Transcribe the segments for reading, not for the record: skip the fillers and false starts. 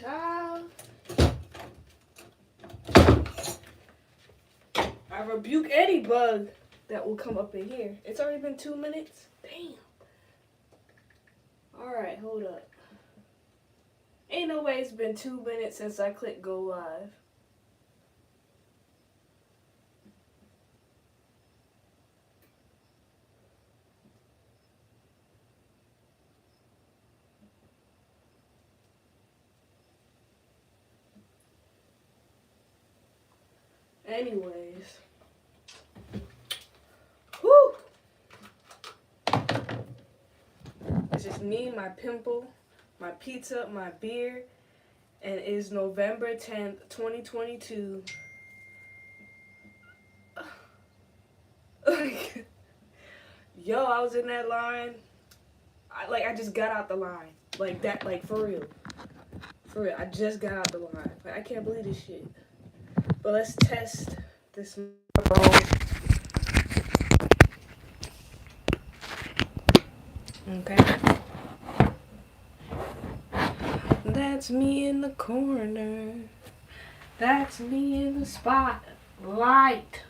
Child. I rebuke any bug that will come up in here. It's already been 2 minutes. Damn. Alright, hold up. Ain't no way it's been 2 minutes since I clicked go live. Anyways. Whew. It's just me, my pimple, my pizza, my beer, and it is November 10th, 2022. Yo, I was in that line. I just got out the line. Like that, like for real. For real, I just got out the line. Like, I can't believe this shit. But let's test this microphone. Okay. That's me in the corner. That's me in the spotlight.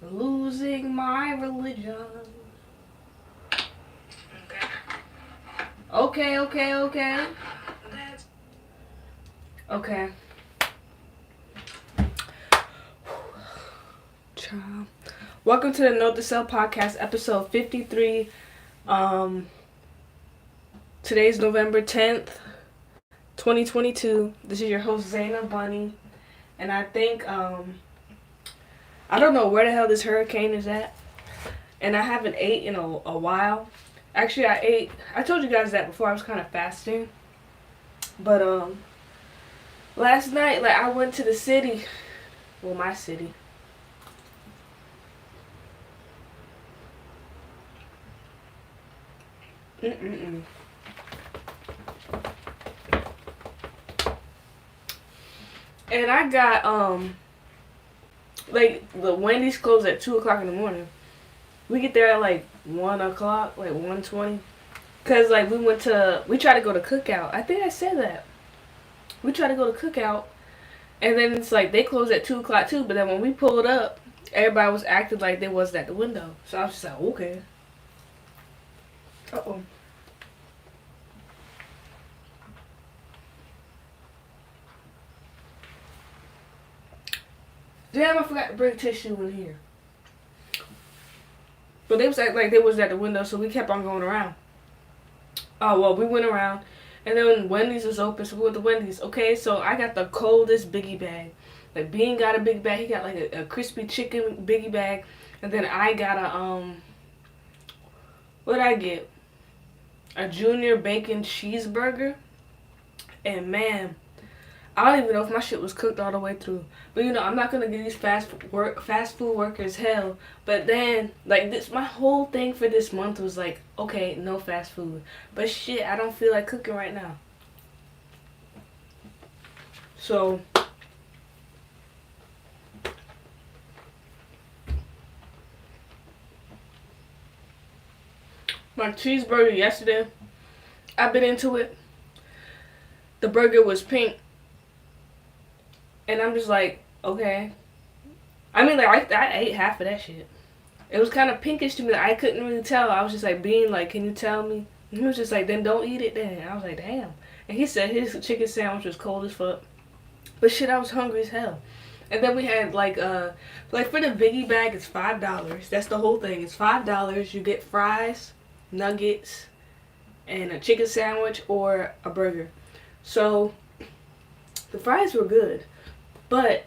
Losing my religion. Okay. Okay. Child. Welcome to the NOTE2SELF podcast, episode 53. Today's November 10th, 2022. This is your host, Zaina Bunny. And I think, I don't know where the hell this hurricane is at. And I haven't ate in a while. Actually, I told you guys that before. I was kind of fasting. But, last night, I went to the city. Well, my city. And I got, the Wendy's closed at 2 o'clock in the morning. We get there at, 1 o'clock, 1:20. Because, we tried to go to Cookout. I think I said that. We tried to go to Cookout. And then it's they closed at 2 o'clock too. But then when we pulled up, everybody was acting like they wasn't at the window. So I was just like, okay. Uh-oh. Damn, I forgot to bring tissue in here. But they was acting like they was at the window, so we kept on going around. Oh, well, we went around. And then Wendy's was open, so we went to Wendy's. Okay, so I got the coldest biggie bag. Bean got a big bag. He got a crispy chicken biggie bag. And then I got a, what did I get? A junior bacon cheeseburger. And man, I don't even know if my shit was cooked all the way through. But I'm not gonna give these fast food workers hell. But then, my whole thing for this month was okay, no fast food. But shit, I don't feel like cooking right now. So, my cheeseburger yesterday, I bit into it. The burger was pink. And I'm just okay. I mean, I ate half of that shit. It was kind of pinkish to me. I couldn't really tell. I was just Bean, can you tell me? And he was just then don't eat it then. And I was like, damn. And he said his chicken sandwich was cold as fuck. But shit, I was hungry as hell. And then we had, for the biggie bag, it's $5. That's the whole thing. It's $5. You get fries, nuggets, and a chicken sandwich or a burger. So, the fries were good. But,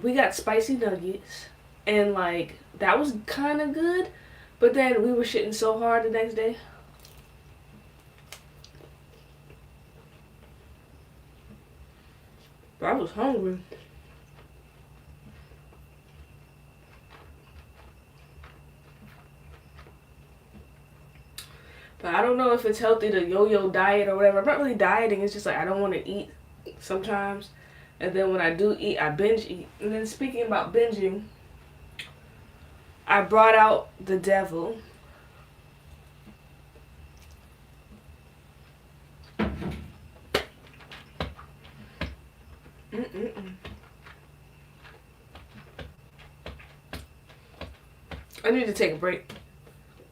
we got spicy nuggets, and, that was kind of good, but then we were shitting so hard the next day. But I was hungry. But I don't know if it's healthy to yo-yo diet or whatever. I'm not really dieting, it's just I don't want to eat sometimes. And then when I do eat, I binge eat. And then speaking about binging, I brought out the devil. Mm-mm-mm. I need to take a break.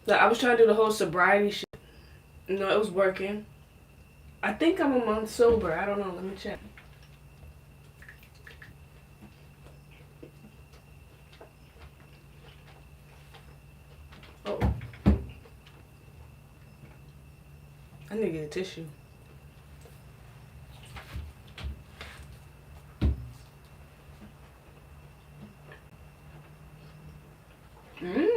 Like, I was trying to do the whole sobriety shit. No, it was working. I think I'm a month sober. I don't know. Let me check. Oh, I need to get a tissue. Mm.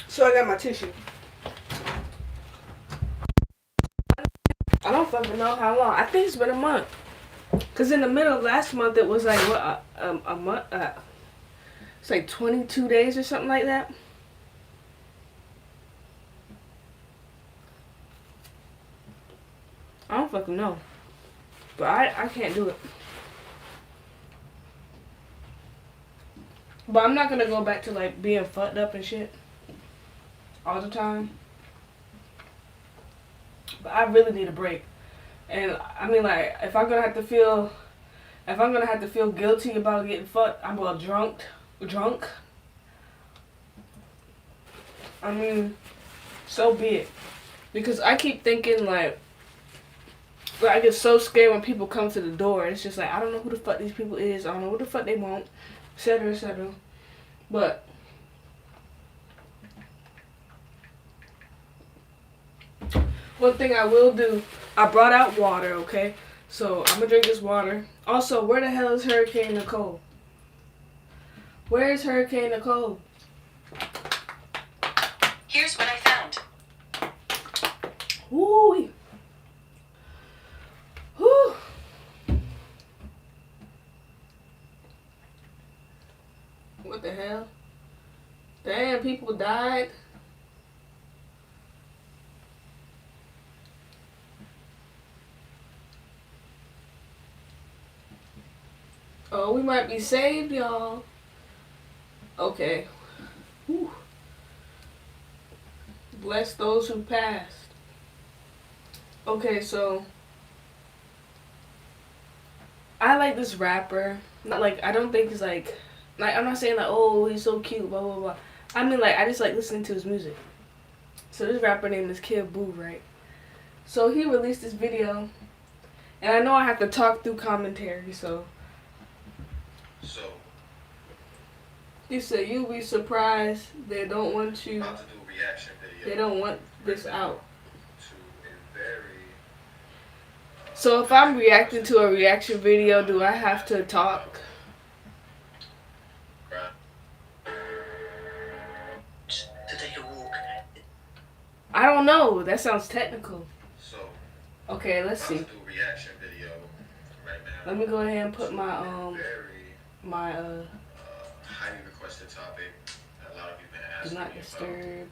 So I got my tissue. I don't fucking know how long. I think it's been a month. Cause in the middle of last month it was like what a month. It's like 22 days or something like that. I don't fucking know. But I can't do it. But I'm not gonna go back to like being fucked up and shit all the time. But I really need a break. And I mean, like, if I'm gonna have to feel guilty about getting fucked, I'm well drunk. I mean, so be it. Because I keep thinking like I get so scared when people come to the door. It's just like I don't know who the fuck these people is. I don't know what the fuck they want, etc., etc. But one thing I will do, I brought out water, okay? So I'm gonna drink this water. Also, where the hell is Hurricane Nicole? Where is Hurricane Nicole? Here's what I found. Woo! Whew. What the hell? Damn, people died. Oh, we might be saved, y'all. Okay. Whew. Bless those who passed. Okay, so I like this rapper. Not like I don't think he's like I'm not saying like oh he's so cute blah blah blah. I mean like I just like listening to his music. So this rapper name is Kid Boo, right? So he released this video, and I know I have to talk through commentary. So he said you'll be surprised they don't want you. About to do a reaction video. They don't want this out. To a very. So if I'm reacting to a reaction video, do I have to talk? To take a walk. I don't know. That sounds technical. So. Okay, let's see. About to do a reaction video right now. Let me go ahead and put my my highly requested topic. A lot of you been asking. do not me disturb.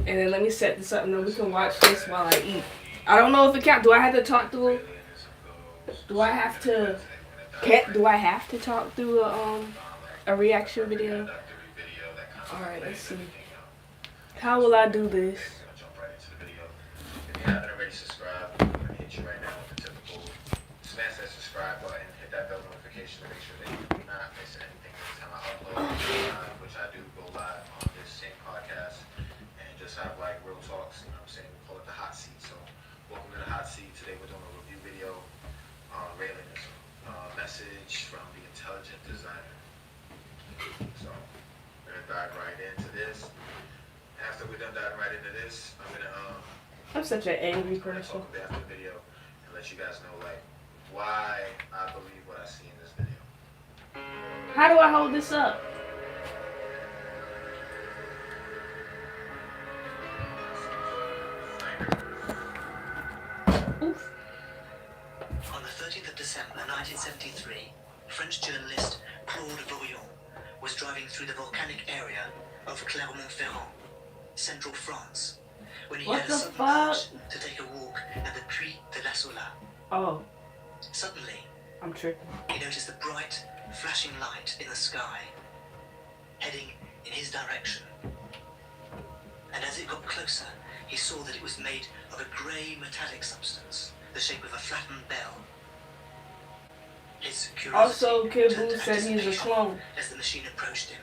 And then let me set this up and then we can watch this while I eat. I don't know if it counts. Do I have to talk through? Do I have to? Do I have to talk through a reaction video? All right, let's see. How will I do this? If you haven't already subscribed, I'm gonna hit you right now with the typical smash that subscribe button, hit that bell notification to make sure that you're not missing anything every time I upload, which I do go live on this same podcast and just have like real talks. You know what I'm saying? We call it the hot seat. So welcome to the hot seat. Today we're doing a review video on Raylanism. Message from the intelligent designer. So we're gonna dive right into this. After we're done diving right into this, I'm such an angry person. talk a bit after the video and let you guys know like why I believe what I see in this video. How do I hold this up? French journalist Claude Voyon was driving through the volcanic area of Clermont-Ferrand, central France, when he What had a the sudden fuck? urge to take a walk at the Puy de la Sola. Oh, Suddenly, I'm tripping. he noticed a bright, flashing light in the sky, heading in his direction. And as it got closer, he saw that it was made of a grey metallic substance, the shape of a flattened bell. His Also, curiosity Kid turned Buu to said he's a anticipation clone. as the machine approached him,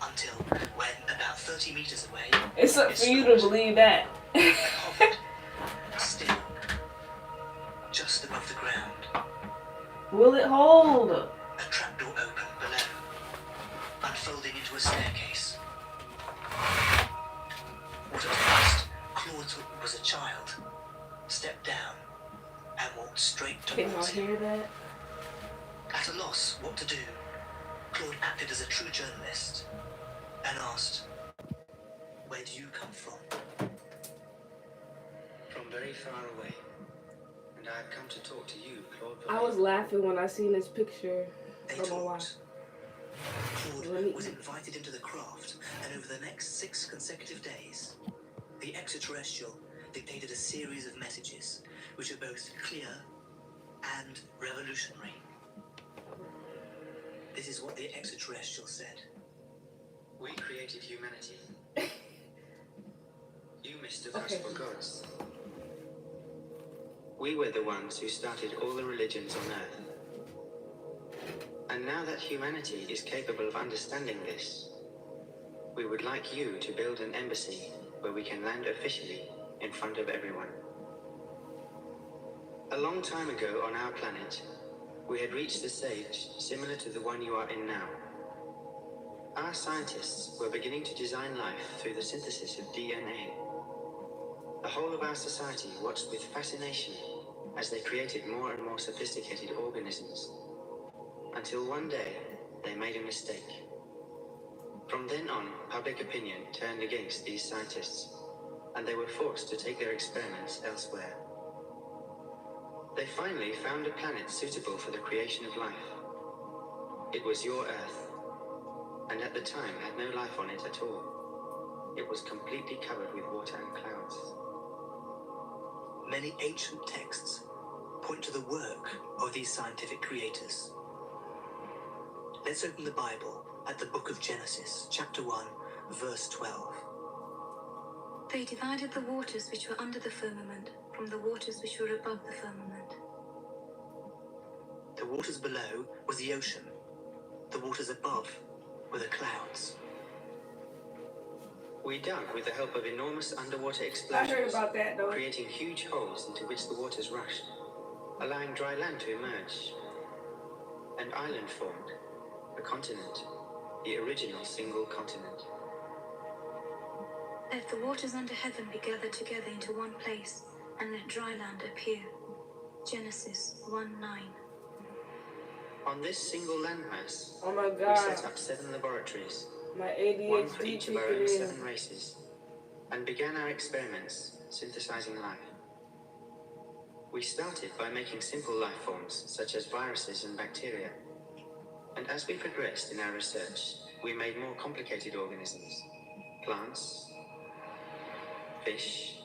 until when, about 30 meters away, It's up it for you to stopped believe that. and hovered, still, just above the ground. Will it hold? A trapdoor opened below, unfolding into a staircase. What at first Claude thought was a child stepped down and walked straight Can y'all towards him. hear that? At a loss what to do, Claude acted as a true journalist and asked, "Where do you come from?" From very far away. And I have come to talk to you, Claude. I was laughing when I seen this picture They from my wife. talked. Claude was invited into the craft, and over the next 6 consecutive days, the extraterrestrial dictated a series of messages which are both clear and revolutionary. This is what the extraterrestrial said. We created humanity. You mistook us Okay. for gods. We were the ones who started all the religions on Earth. And now that humanity is capable of understanding this, we would like you to build an embassy where we can land officially in front of everyone. A long time ago on our planet, we had reached a stage similar to the one you are in now. Our scientists were beginning to design life through the synthesis of DNA. The whole of our society watched with fascination as they created more and more sophisticated organisms. Until one day, they made a mistake. From then on, public opinion turned against these scientists, and they were forced to take their experiments elsewhere. They finally found a planet suitable for the creation of life. It was your Earth, and at the time had no life on it at all. It was completely covered with water and clouds. Many ancient texts point to the work of these scientific creators. Let's open the Bible at the book of Genesis, chapter 1, verse 12. They divided the waters which were under the firmament from the waters which were above the firmament. The waters below was the ocean. The waters above were the clouds. We dug with the help of enormous underwater I explosions, heard about that though. creating huge holes into which the waters rushed, allowing dry land to emerge. An island formed, a continent, the original single continent. Let the waters under heaven be gathered together into one place, and let dry land appear. Genesis 1:9. On this single landmass, Oh my we god. set up 7 laboratories, My one for ADHD each of our kicking own in. 7 races, and began our experiments synthesizing life. We started by making simple life forms such as viruses and bacteria, and as we progressed in our research, we made more complicated organisms, plants, fish,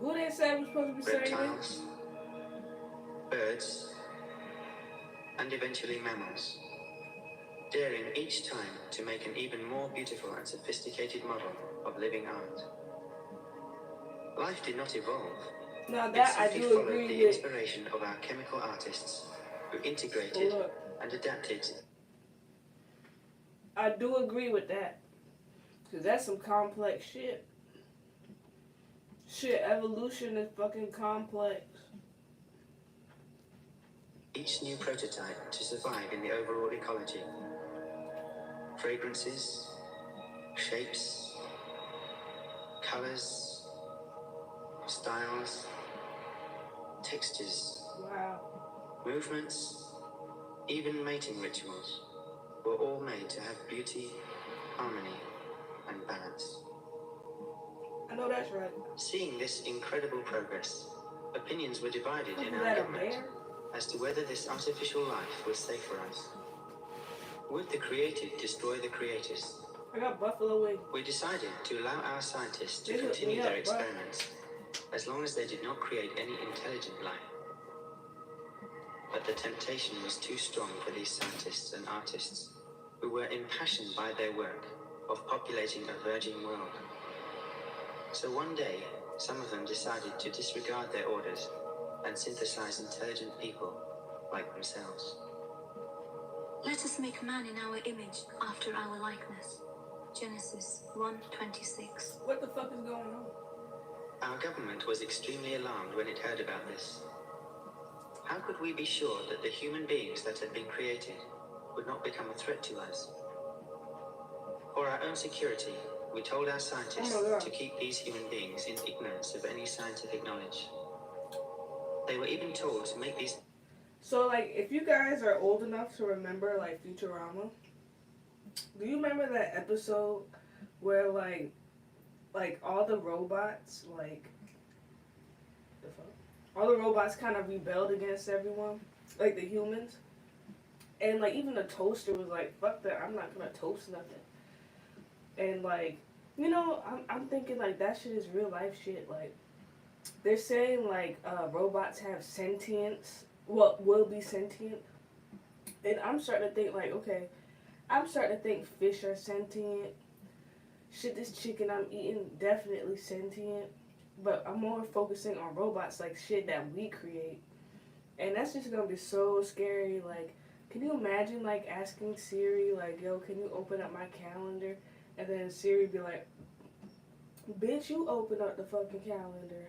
Who they said was supposed to be saying this? reptiles, birds, and eventually mammals, daring each time to make an even more beautiful and sophisticated model of living art. Life did not evolve. Now It that I simply do followed agree the with. inspiration of our chemical artists who integrated Look, and adapted. I do agree with that. Cause that's some complex shit. Shit, evolution is fucking complex. Each new prototype to survive in the overall ecology. Fragrances, shapes, colors, styles, textures, Wow. movements, even mating rituals were all made to have beauty, harmony, and balance. I know that's right. Seeing this incredible progress, opinions were divided Is in our that a government bear? as to whether this artificial life was safe for us. Would the created destroy the creators? I got buffalo wings. We decided to allow our scientists to They hooked continue me their up, bro. experiments, as long as they did not create any intelligent life. But the temptation was too strong for these scientists and artists, who were impassioned by their work of populating a virgin world. So one day, some of them decided to disregard their orders and synthesize intelligent people like themselves. Let us make man in our image, after our likeness. Genesis 1:26. What the fuck is going on? Our government was extremely alarmed when it heard about this. How could we be sure that the human beings that had been created would not become a threat to us? For our own security, we told our scientists to keep these human beings in ignorance of any scientific knowledge. They were even told to make these... So, like, if you guys are old enough to remember, like, Futurama, do you remember that episode where, like all the robots, like, the fuck? All the robots kind of rebelled against everyone, like the humans, and like even the toaster was like, "Fuck that! I'm not gonna toast nothing." And like, you know, I'm thinking like that shit is real life shit. Like, they're saying like robots have sentience, will be sentient, and I'm starting to think like, okay, I'm starting to think fish are sentient. Shit, this chicken I'm eating definitely sentient. But I'm more focusing on robots, like shit that we create. And that's just gonna be so scary. Like, can you imagine, like, asking Siri, like, yo, can you open up my calendar? And then Siri be like, bitch, you open up the fucking calendar.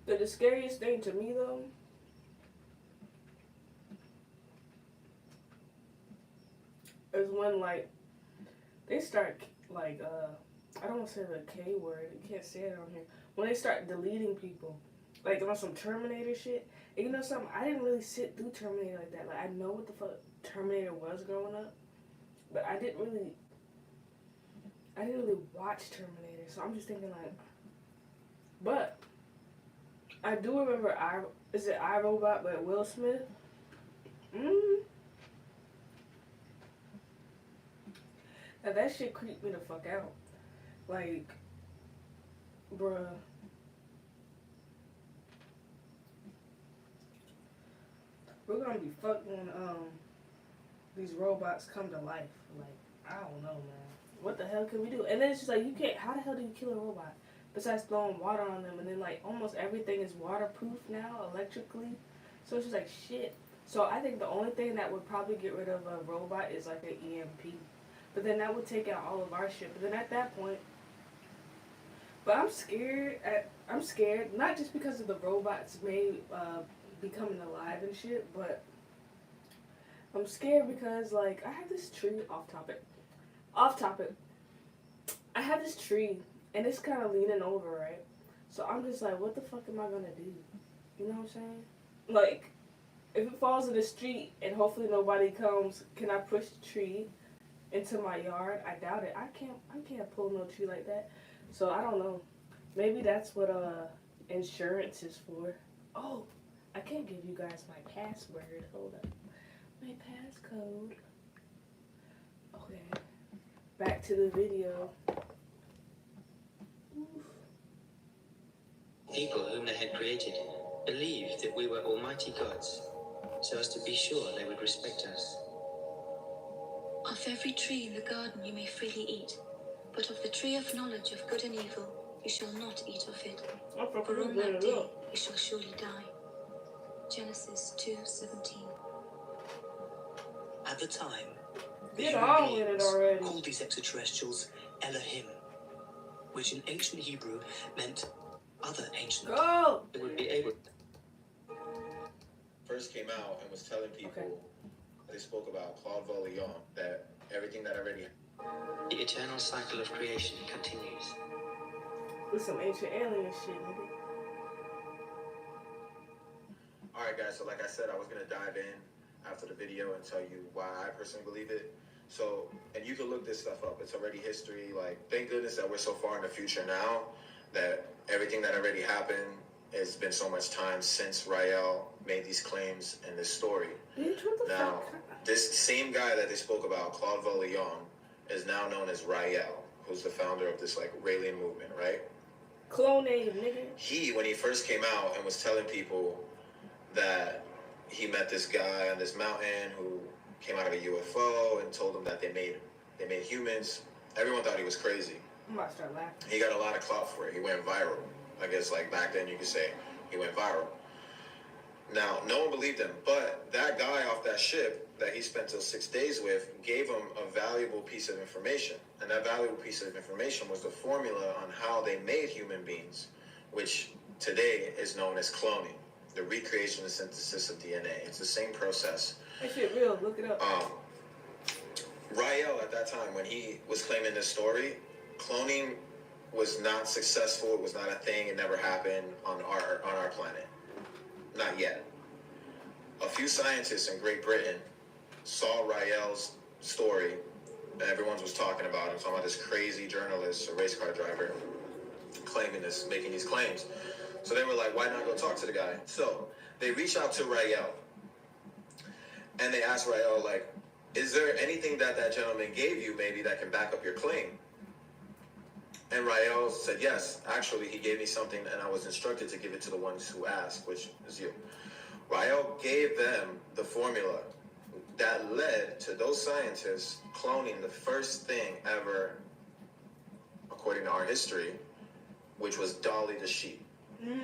But the scariest thing to me, though, is when, like, they start, like, I don't want to say the K word. You can't say it on here. When they start deleting people, like on some Terminator shit. And you know something? I didn't really sit through Terminator like that. Like, I know what the fuck Terminator was growing up, but I didn't really watch Terminator. So I'm just thinking like, but I do remember is it iRobot by Will Smith? Now that shit creeped me the fuck out. Like, bruh. We're gonna be fucked when these robots come to life. Like, I don't know, man. What the hell can we do? And then it's just like, you can't, how the hell do you kill a robot? Besides throwing water on them, and then like almost everything is waterproof now, electrically. So it's just like shit. So I think the only thing that would probably get rid of a robot is like an EMP. But then that would take out all of our shit. But then at that point, but I'm scared. I'm scared, not just because of the robots may becoming alive and shit, but I'm scared because, like, I have this tree, off topic. I have this tree, and it's kind of leaning over, right? So I'm just like, what the fuck am I gonna do? You know what I'm saying? Like, if it falls in the street and hopefully nobody comes, can I push the tree into my yard? I doubt it. I can't pull no tree like that. So I don't know. Maybe that's what insurance is for. Oh, I can't give you guys my password. Hold up. My passcode. Okay. Back to the video. Oof. People whom they had created believed that we were almighty gods, so as to be sure they would respect us. Of every tree in the garden you may freely eat, but of the tree of knowledge of good and evil you shall not eat of it. For on that day you shall surely die. Genesis 2:17. At the time, the Get human on with it beings already. called these extraterrestrials Elohim, which in ancient Hebrew meant other ancient. Go! They would be able First came out and was telling people, Okay. they spoke about Claude Volion, that everything that already The eternal cycle of creation continues. With some ancient alien shit, nigga. Alright guys, so like I said, I was going to dive in after the video and tell you why I personally believe it. So, and you can look this stuff up. It's already history. Like, thank goodness that we're so far in the future now that everything that already happened it's been so much time since Rael made these claims in this story. Bitch, what the Now, fuck? this same guy that they spoke about, Claude Vaulion, is now known as Rael, who's the founder of this like Raelian movement, right? Clonated, nigga. He, when he first came out and was telling people that he met this guy on this mountain who came out of a UFO and told them that they made humans, everyone thought he was crazy. I'm about to start laughing. He got a lot of clout for it. He went viral. I guess like back then you could say he went viral. Now, no one believed him, but that guy off that ship that he spent till 6 days with gave him a valuable piece of information. And that valuable piece of information was the formula on how they made human beings, which today is known as cloning, the recreation and synthesis of DNA. It's the same process. That shit real. Look it up. Rael, at that time, when he was claiming this story, cloning was not successful. It was not a thing. It never happened on our planet. Not yet. A few scientists in Great Britain saw Rael's story, and everyone was talking about him, talking about this crazy journalist, a race car driver, claiming this, making these claims. So they were like, why not go talk to the guy? So they reached out to Rael, and they asked Rael, like, is there anything that gentleman gave you maybe that can back up your claim? And Rael said, yes, actually, he gave me something, and I was instructed to give it to the ones who asked, which is you. Rael gave them the formula that led to those scientists cloning the first thing ever, according to our history, which was Dolly the sheep.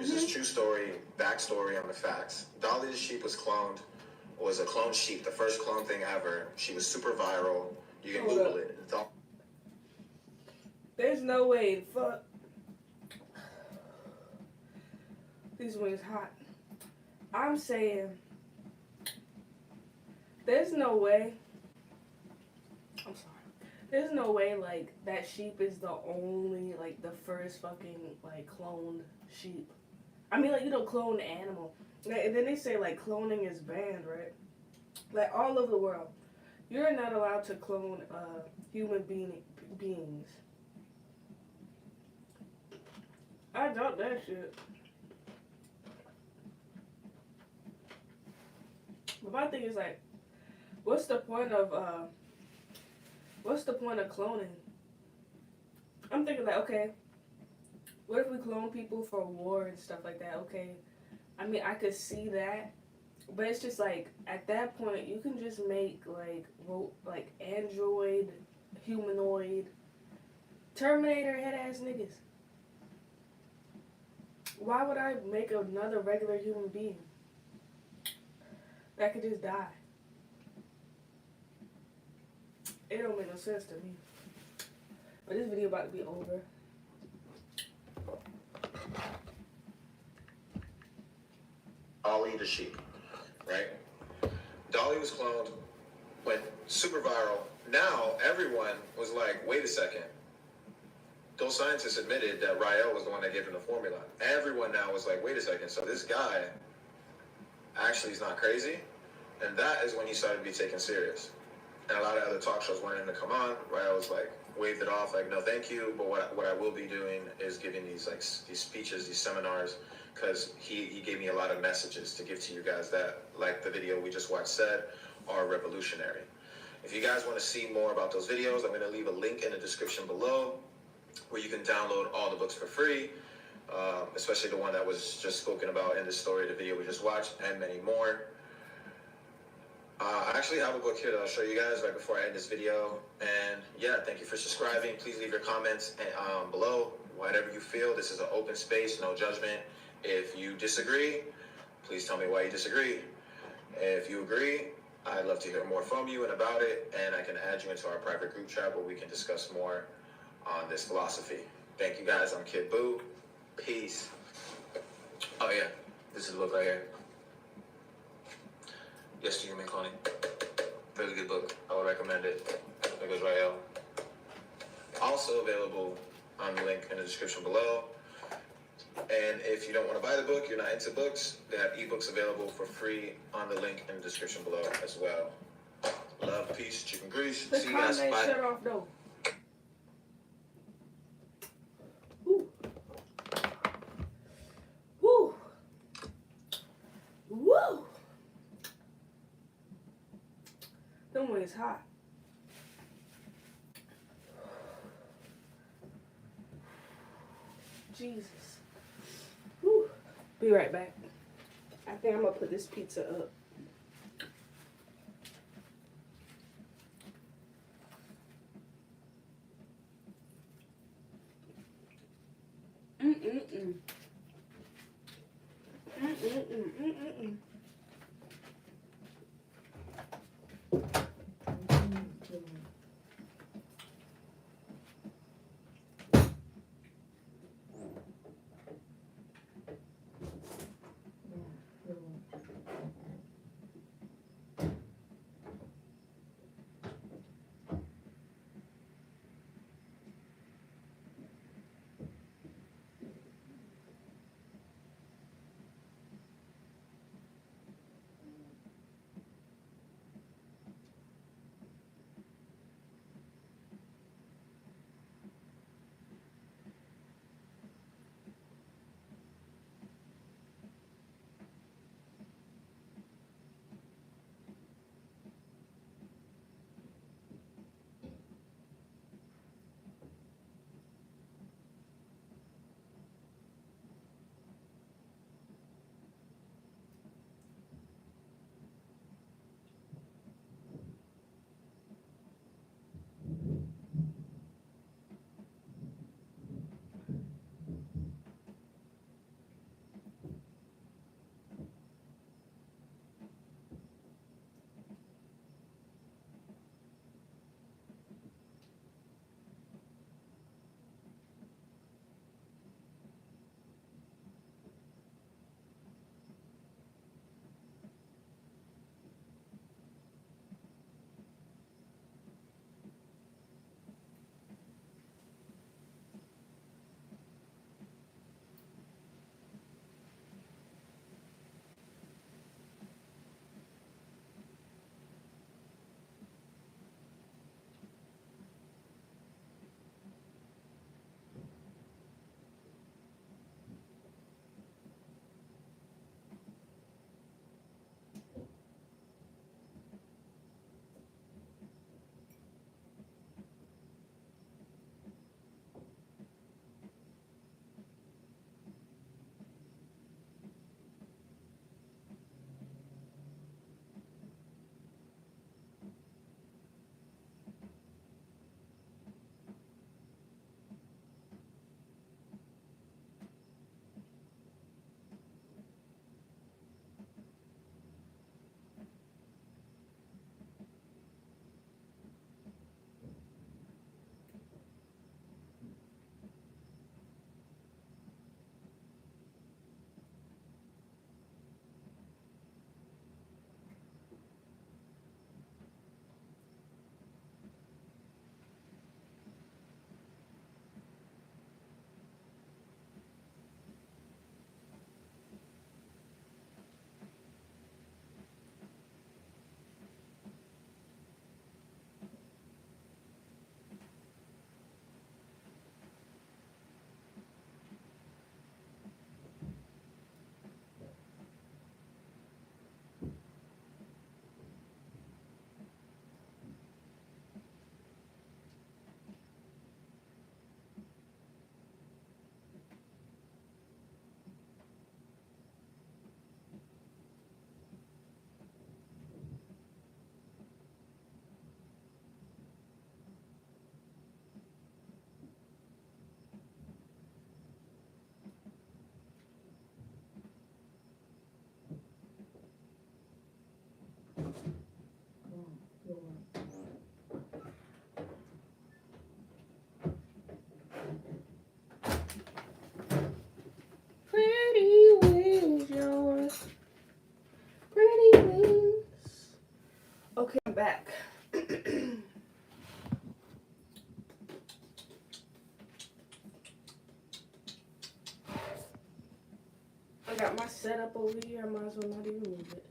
This is true story, backstory on the facts. Dolly the sheep was a cloned sheep, the first clone thing ever. She was super viral. You can Google it. There's no way. Fuck. These wings hot. I'm saying, there's no way. I'm sorry. There's no way, like, that sheep is the only, like, the first fucking, like, cloned sheep. I mean, like, you don't clone an animal. And then they say, like, cloning is banned, right? Like, all over the world. You're not allowed to clone human beings. I doubt that shit. But my thing is like, what's the point of cloning? I'm thinking like, okay, what if we clone people for war and stuff like that? Okay, I mean I could see that, but it's just like at that point you can just make like android, humanoid, Terminator head ass niggas. Why would I make another regular human being that could just die? It don't make no sense to me. But this video about to be over. Dolly the sheep, right? Dolly was cloned, went super viral. Now everyone was like, wait a second. Those scientists admitted that Rael was the one that gave him the formula. Everyone now was like, wait a second, so this guy actually is not crazy? And that is when he started to be taken serious. And a lot of other talk shows wanted him to come on. Rael was like, waved it off, like, no, thank you. But what I will be doing is giving these these speeches, these seminars, because he gave me a lot of messages to give to you guys that, like the video we just watched said, are revolutionary. If you guys want to see more about those videos, I'm going to leave a link in the description below where you can download all the books for free, especially the one that was just spoken about in the story, the video we just watched, and many more. I actually have a book here that I'll show you guys right before I end this video. And yeah, thank you for subscribing. Please leave your comments below, whatever you feel. This is an open space, no judgment. If you disagree, please tell me why you disagree. If you agree, I'd love to hear more from you and about it, and I can add you into our private group chat where we can discuss more on this philosophy. Thank you guys. I'm Kid Boo. Peace. Oh yeah, this is the book right here. Yes to Human Cloning. Really good book. I would recommend it. There goes Rael. Also available on the link in the description below. And if you don't want to buy the book, you're not into books, they have ebooks available for free on the link in the description below as well. Love, peace, chicken grease. See you guys. Bye. Shut off though. Woo. it's hot. Jesus. Whew. Be right back. I think I'm gonna put this pizza up. Mm-mm-mm. Mm-mm-mm. Mm-mm-mm. Pretty wings, yours. Pretty wings. Okay, I'm back. I got my setup over here. I might as well not even move it.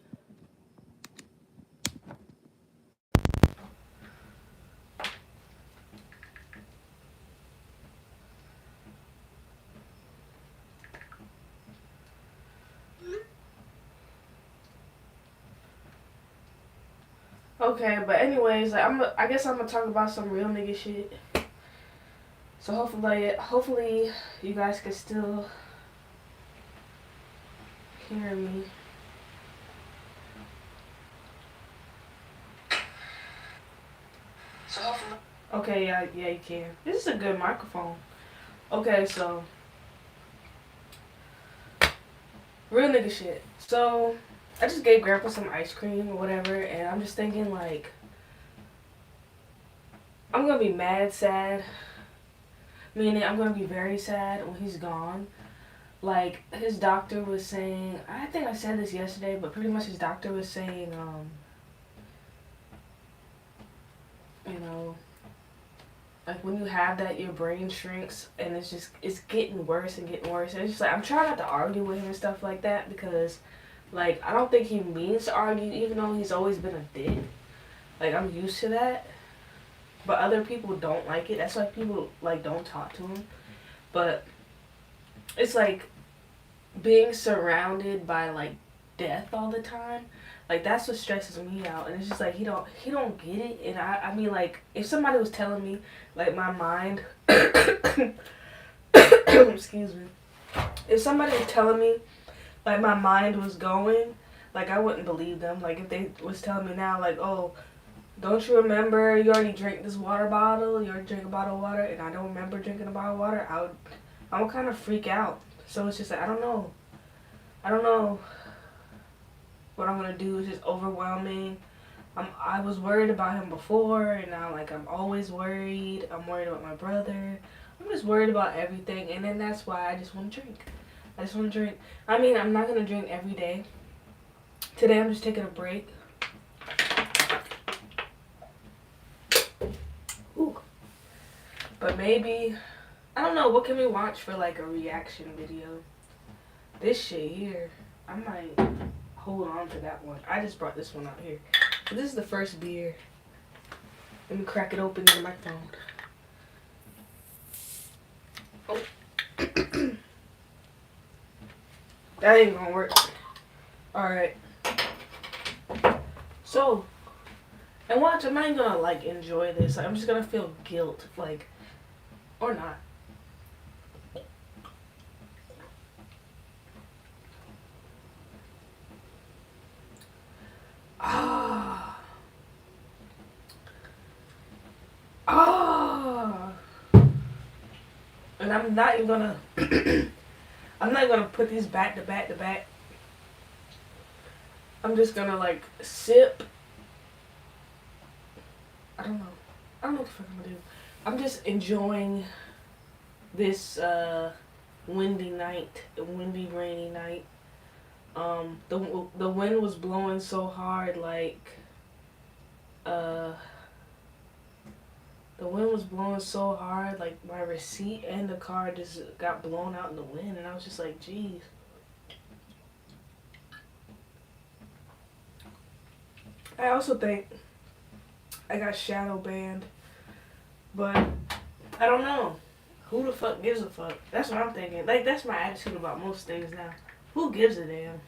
Okay, but anyways, like, I guess I'm gonna talk about some real nigga shit. So hopefully you guys can still hear me. So hopefully. Okay, yeah, you can. This is a good microphone. Okay, so real nigga shit. So I just gave Grandpa some ice cream or whatever, and I'm just thinking like I'm gonna be mad sad. Meaning I'm gonna be very sad when he's gone. Like his doctor was saying, I think I said this yesterday, but pretty much his doctor was saying, you know, like when you have that, your brain shrinks, and it's getting worse and getting worse. And it's just like I'm trying not to argue with him and stuff like that because, like, I don't think he means to argue, even though he's always been a dick. Like I'm used to that, but other people don't like it. That's why people like don't talk to him. But it's like being surrounded by like death all the time, like that's what stresses me out. And it's just like he don't get it. And I mean, like, if somebody was telling me like my mind excuse me, if somebody was telling me like my mind was going, like I wouldn't believe them. Like if they was telling me now like, oh, don't you remember you already drank this water bottle, you already drank a bottle of water, and I don't remember drinking a bottle of water, I would kind of freak out. So it's just like I don't know what I'm gonna do. It's just overwhelming. I was worried about him before, and now like I'm always worried. I'm worried about my brother. I'm just worried about everything, and then that's why I just want to drink. I mean, I'm not gonna drink every day. Today I'm just taking a break. Ooh. But maybe, I don't know, what can we watch for like a reaction video? This shit here, I might hold on to that one. I just brought this one out here. So this is the first beer. Let me crack it open in the microphone. Oh. That ain't gonna work. Alright. So, and watch, I'm not even gonna like enjoy this. Like, I'm just gonna feel guilt, like, or not. And I'm not even gonna I'm not gonna put these back to back to back. I'm just gonna like sip. I don't know what the fuck I'm gonna do. I'm just enjoying this windy night, windy rainy night. The wind was blowing so hard, like the wind was blowing so hard, like my receipt and the car just got blown out in the wind, and I was just like, geez. I also think I got shadow banned, but I don't know. Who the fuck gives a fuck? That's what I'm thinking. Like, that's my attitude about most things now. Who gives a damn?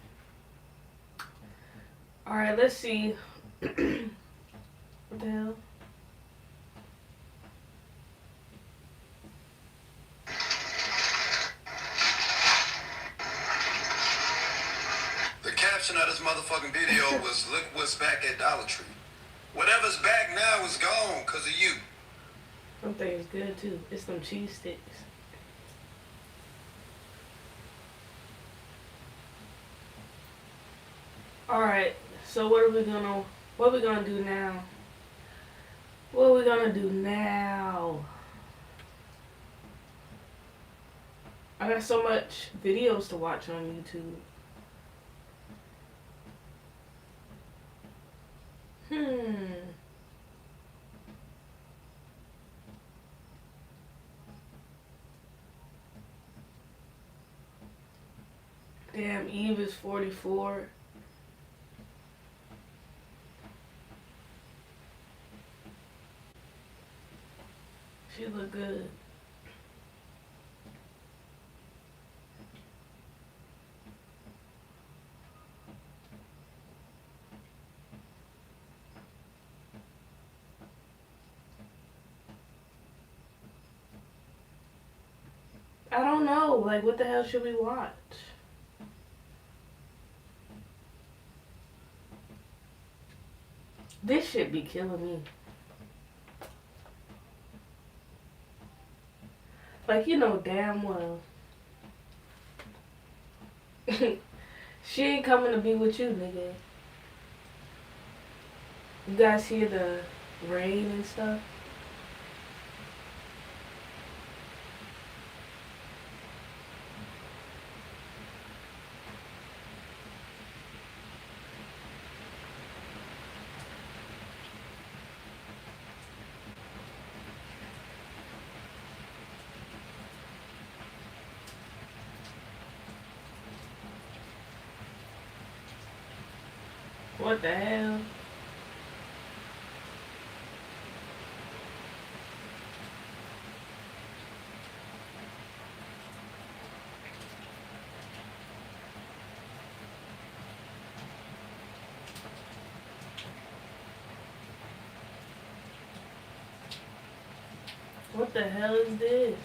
Alright, let's see. What the hell? The caption of this motherfucking video was, "Look what's back at Dollar Tree. Whatever's back now is gone because of you." Some things good too. It's some cheese sticks. Alright, so what are we gonna do now? What are we gonna do now? I got so much videos to watch on YouTube. Damn, Eve is 44. She look good. I don't know. Like, what the hell should we watch? This shit be killing me. Like, you know damn well. She ain't coming to be with you, nigga. You guys hear the rain and stuff? What the hell? What the hell is this?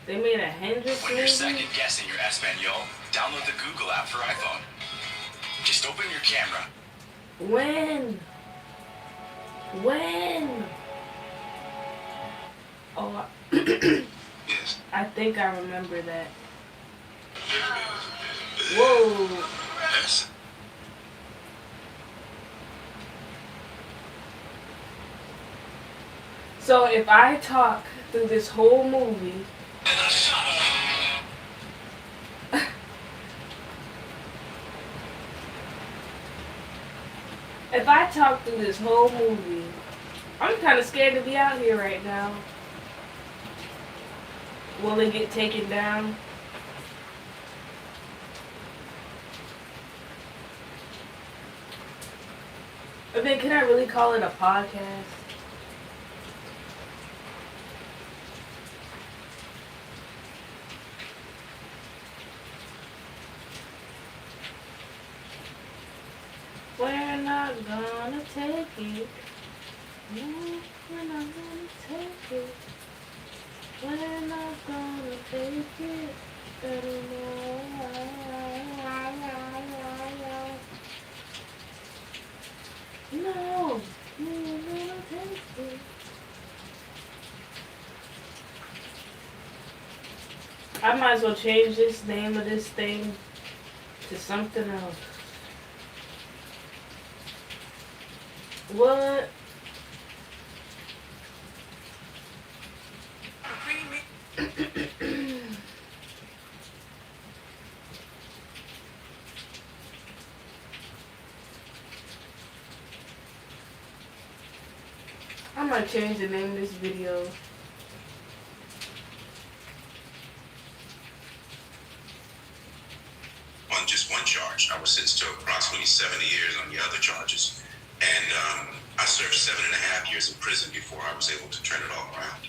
They made a Hendrix When you're movie? second guessing your Espanol, download the Google app for iPhone. Just open your camera. When? When? Oh, Yes. I think I remember that. Whoa. Yes. So if I talk through this whole movie, if I talk through this whole movie, I'm kind of scared to be out here right now. Will it get taken down? I mean, can I really call it a podcast? We're not gonna take it. No, we're not gonna take it. We're not gonna take it anymore. No, we're gonna take it. I might as well change this name of this thing to something else. What? I might change the name of this video. On just one charge, I was sentenced to approximately 70 years on the other charges. And I served 7.5 years in prison before I was able to turn it all around.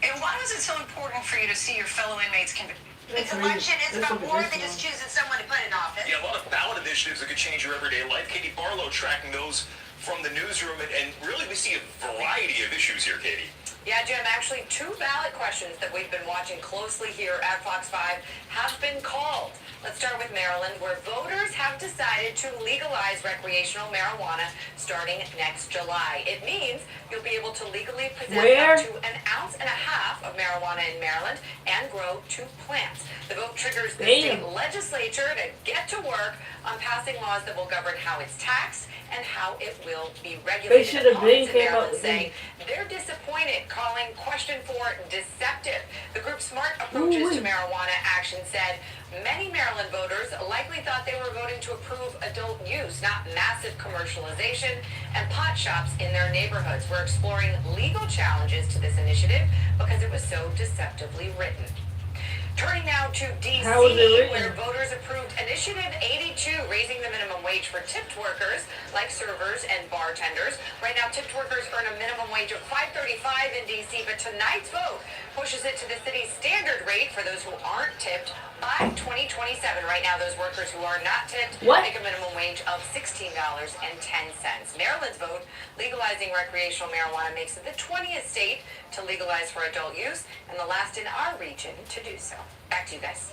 And why was it so important for you to see your fellow inmates convicted? It's election. It's about more than just choosing someone to put in office. Yeah, a lot of ballot initiatives that could change your everyday life. Katie Barlow tracking those from the newsroom, and really we see a variety of issues here, Katie. Yeah, Jim, actually 2 ballot questions that we've been watching closely here at Fox 5 have been called. Let's start with Maryland, where voters have decided to legalize recreational marijuana starting next July. It means you'll be able to legally possess Where? up to 1.5 ounces of marijuana in Maryland and grow 2 plants. The vote triggers the Damn. state legislature to get to work on passing laws that will govern how it's taxed and how it will be regulated. They should have been Opponents in came up Maryland with saying they're disappointed, calling question 4 deceptive. The group Smart Approaches to Marijuana Action said many Maryland voters likely thought they were voting to approve adult use, not massive commercialization and pot shops in their neighborhoods. We're exploring legal challenges to this initiative because it was so deceptively written. Turning now to D.C., How was it written? where voters approved Initiative 82, raising the minimum wage for tipped workers like servers and bartenders. Right now, tipped workers earn a minimum wage of $5.35 in D.C., but tonight's vote pushes it to the city's standard rate for those who aren't tipped by 2027. Right now, those workers who are not tipped make a minimum wage of $16.10. Maryland's vote legalizing recreational marijuana makes it the 20th state to legalize for adult use and the last in our region to do so. Back to you guys.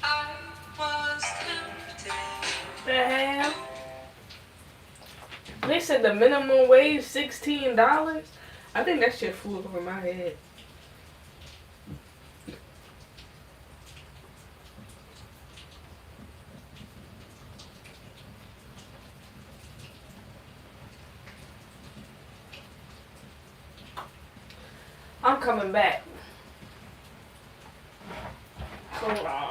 I was tempted. The hell? They said the minimum wage $16. I think that shit flew over my head. I'm coming back. Hold on.